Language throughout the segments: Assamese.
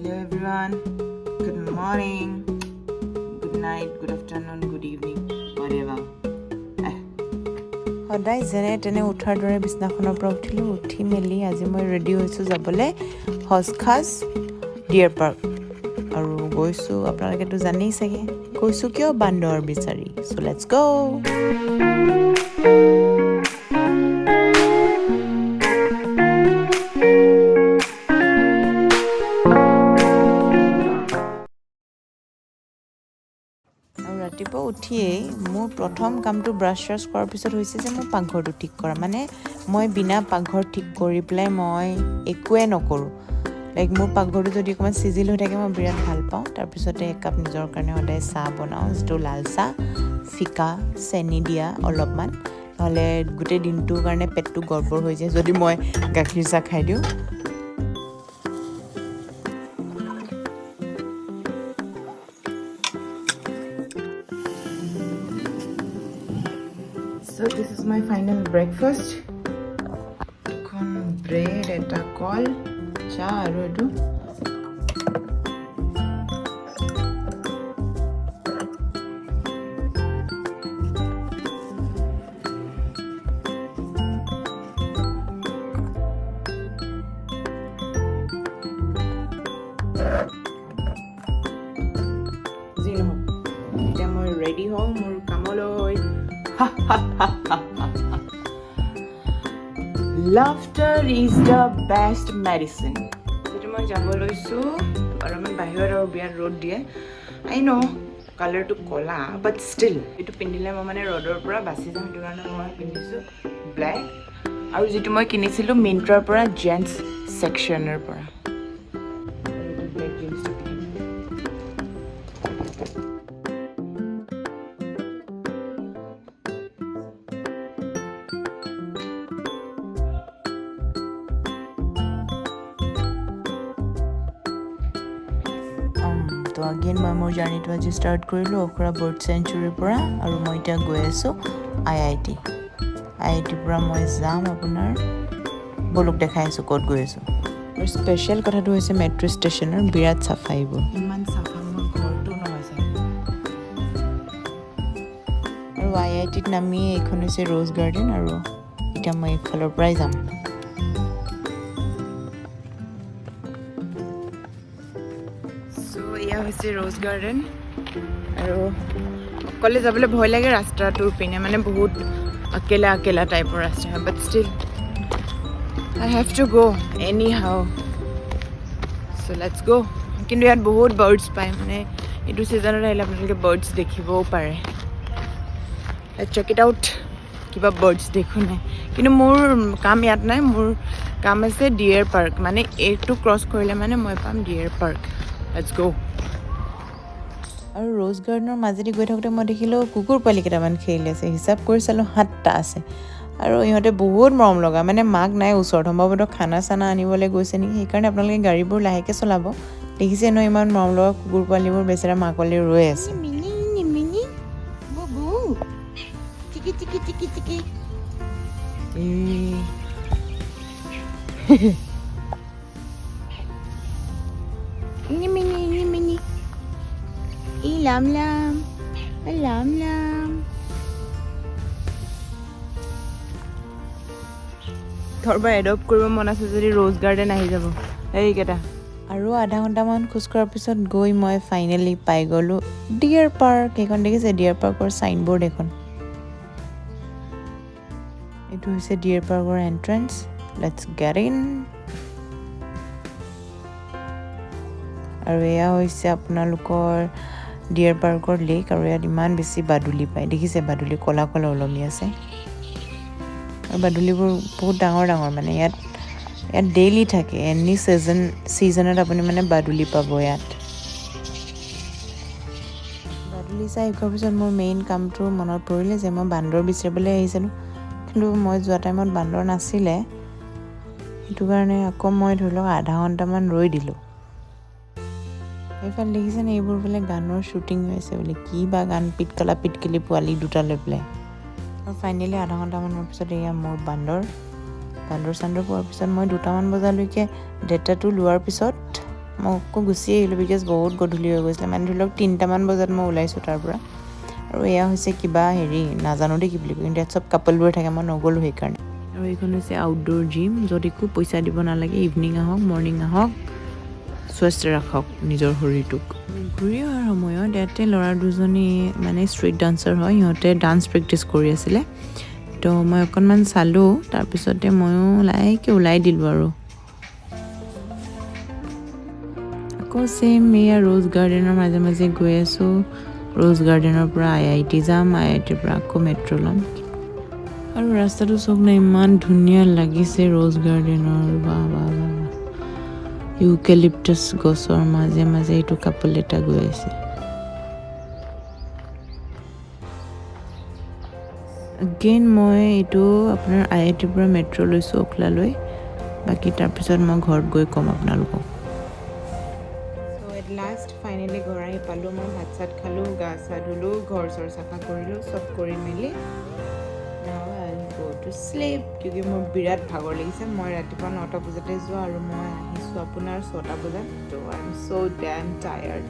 Hello everyone, good morning, good night, good afternoon, good evening, whatever. সদায় যেনে তেনে উঠাৰ দৰে বিছনাখনৰ পৰা উঠিলোঁ উঠি মেলি আজি মই ৰেডি হৈছোঁ যাবলৈ হজখাজ ডিয়াৰ পাৰ্ক আৰু গৈছোঁ আপোনালোকেতো জানেই চাগে গৈছোঁ কিয় বান্দৰ বিচাৰি চ' লেটছ গ' ৰাতিপুৱা উঠিয়েই মোৰ প্ৰথম কামটো ব্ৰাছ চ্ৰাছ কৰাৰ পিছত হৈছে যে মোৰ পাকঘৰটো ঠিক কৰা মানে মই বিনা পাকঘৰ ঠিক কৰি পেলাই মই একোৱে নকৰোঁ লাইক মোৰ পাকঘৰটো যদি অকণমান চিজিল হৈ থাকে মই বিৰাট ভাল পাওঁ তাৰপিছতে একাপ নিজৰ কাৰণে সদায় চাহ বনাওঁ যিটো লাল চাহ ফিকা চেনি দিয়া অলপমান নহ'লে গোটেই দিনটোৰ কাৰণে পেটটো গৰ্বৰ হৈ যায় যদি মই গাখীৰ চাহ খাই দিওঁ So this is my final breakfast. Con bread eta kol cha aru etu Zino. Eta moi ready ho mor kamoloi. Laughter is the best medicine. Today মই যাব লৈছো অলপমান বাহিৰত আৰু বিয়াৰ ৰ'দ দিয়ে I know কালাৰটো কলা but still এইটো পিন্ধিলে মই মানে ৰ'দৰ পৰা বাচি যাম সেইটো কাৰণে মই পিন্ধিছো ব্লেক আৰু যেটো মই কিনিছিলো মিন্ট্ৰাৰ পৰা জেন্টস সেকশনৰ পৰা ব্লেক জিন্স তো আগেন মই মোৰ জাৰ্ণিটো আজি ষ্টাৰ্ট কৰিলোঁ অখৰা বাৰ্ড চেঞ্চুৰীৰ পৰা আৰু মই এতিয়া গৈ আছোঁ IIT পৰা মই যাম আপোনাৰ বলক দেখাই আছোঁ ক'ত গৈ আছোঁ আৰু স্পেচিয়েল কথাটো হৈছে মেট্ৰ' ষ্টেচনৰ বিৰাট চাফা এইবোৰ ইমান চাফা মোৰ ঘৰটো নহয় চাগে আৰু IITত নামি এইখন হৈছে ৰ'জ গাৰ্ডেন আৰু এতিয়া মই এইফালৰ পৰাই যাম এয়া হৈছে ৰ'জ গাৰ্ডেন আৰু অকলে যাবলৈ ভয় লাগে ৰাস্তাটোৰ পিনে মানে বহুত অকেলা টাইপৰ ৰাস্তা হয় but still I have to go anyhow so let's go কিন্তু ইয়াত বহুত বাৰ্ডছ পায় মানে এইটো ছিজনত আহিলে আপোনালোকে বাৰ্ডছ দেখিবও পাৰে let's check it out কিবা বাৰ্ডছ দেখো নাই কিন্তু মোৰ কাম ইয়াত নাই মোৰ কাম আছে ডিয়াৰ পাৰ্ক মানে এইটো ক্ৰছ কৰিলে মানে মই পাম ডিয়াৰ পাৰ্ক let's go আৰু ৰ'জ গাৰ্ডেনৰ মাজেদি গৈ থাকোঁতে মই দেখিলোঁ কুকুৰ পোৱালি কেইটামান খেলি আছে হিচাপ কৰি চালোঁ 7টা আছে আৰু ইহঁতে বহুত মৰম লগা মানে মাক নাই ওচৰত সম্ভৱতঃ খানা চানা আনিবলৈ গৈছে নেকি সেইকাৰণে আপোনালোকে গাড়ীবোৰ লাহেকৈ চলাব দেখিছে ন ইমান মৰম লগা কুকুৰ পোৱালিবোৰ বেচেৰা মাকলৈ ৰৈ আছে Lam lam থৰবা এডপ্ট কৰিব মন আছে যদি ৰ'জ গাৰ্ডেন আহি যাব এইকেইটা আৰু আধা ঘণ্টামান খোজ কঢ়াৰ পিছত গৈ মই ফাইনেলি পাই গ'লোঁ ডিয়াৰ পাৰ্ক এইখন দেখিছে ডিয়াৰ পাৰ্কৰ চাইনবোৰ্ড এখন এইটো হৈছে ডিয়াৰ পাৰ্কৰ এণ্ট্ৰেঞ্চ লেটছ গেট ইন আৰু এয়া হৈছে আপোনালোকৰ ডিয়াৰ পাৰ্কৰ লেক আৰু ইয়াত ইমান বেছি বাদুলি পায় দেখিছে বাদুলি ক'লা ওলমি আছে আৰু বাদুলিবোৰ বহুত ডাঙৰ মানে ইয়াত ডেইলি থাকে এনি ছিজনত আপুনি মানে বাদুলি পাব ইয়াত বাদুলি চাই খোৱাৰ পিছত মোৰ মেইন কামটো মনত পৰিলে যে মই বান্দৰ বিচাৰিবলৈ আহিছিলোঁ কিন্তু মই যোৱা টাইমত বান্দৰ নাছিলে সেইটো কাৰণে আকৌ মই ধৰি লওক আধা ঘণ্টামান ৰৈ দিলোঁ এইফালে দেখিছেনে এইবোৰ বোলে গানৰ শ্বুটিং হৈ আছে বোলে কি বা গান পিটকেলি পোৱালি দুটা লৈ পেলাই আৰু ফাইনেলি আধা ঘণ্টামানৰ পিছত এয়া মোৰ বান্দৰ চান্দৰ পোৱাৰ পিছত মই 2টামান বজালৈকে ডেটাটো লোৱাৰ পিছত মই আকৌ গুচি আহিলোঁ বিকজ বহুত গধূলি হৈ গৈছিলে মানে ধৰি লওক 3টামান বজাত মই ওলাইছোঁ তাৰ পৰা আৰু এয়া হৈছে কিবা হেৰি নাজানো দেই কি বুলি কয় কিন্তু ইয়াত চব কাপলবোৰে থাকে মই নগ'লোঁ সেইকাৰণে আৰু এইখন হৈছে আউটডোৰ জিম য'ত একো পইচা দিব নালাগে ইভিনিং আহক মৰ্ণিং আহক স্বাস্থ্য ৰাখক নিজৰ শৰীৰটোক ঘূৰি অহাৰ সময়ত ইয়াতে ল'ৰা দুজনী মানে ষ্ট্ৰীট ডান্সাৰ হয় সিহঁতে ডান্স প্ৰেক্টিচ কৰি আছিলে তো মই অকণমান চালোঁ তাৰপিছতে ময়ো লাহেকৈ ওলাই দিলোঁ আৰু আকৌ ছেইম এয়া ৰ'জ গাৰ্ডেনৰ মাজে মাজে গৈ আছোঁ ৰ'জ গাৰ্ডেনৰ পৰা IIT যাম IITৰ পৰা আকৌ মেট্ৰ' ল'ম আৰু ৰাস্তাটো চব না ইমান ধুনীয়া লাগিছে ৰ'জ গাৰ্ডেনৰ বা ইউকেলিপ্টাছ গছৰ মাজে মাজে এইটো কাপল এটা গৈ আছে এগেইন মই এইটো আপোনাৰ IITৰ পৰা মেট্ৰ' লৈছোঁ অখলালৈ বাকী তাৰপিছত মই ঘৰত গৈ ক'ম আপোনালোকক এট লাষ্ট ফাইনেলি ঘৰ আহি পালোঁ মই ভাত চাত খালোঁ গা চা ধুলোঁ ঘৰ চৰ চাফা কৰিলোঁ চব কৰি মেলি now I go to slip কিউকি মোৰ বিৰাট ভাগৰ লাগিছে মই ৰাতিপুৱা 9টা বজাতে যোৱা আৰু মই আহিছোঁ আপোনাৰ 6টা বজাত ত' I am so' damn tired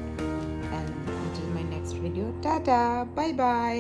and until my next video' tata bye by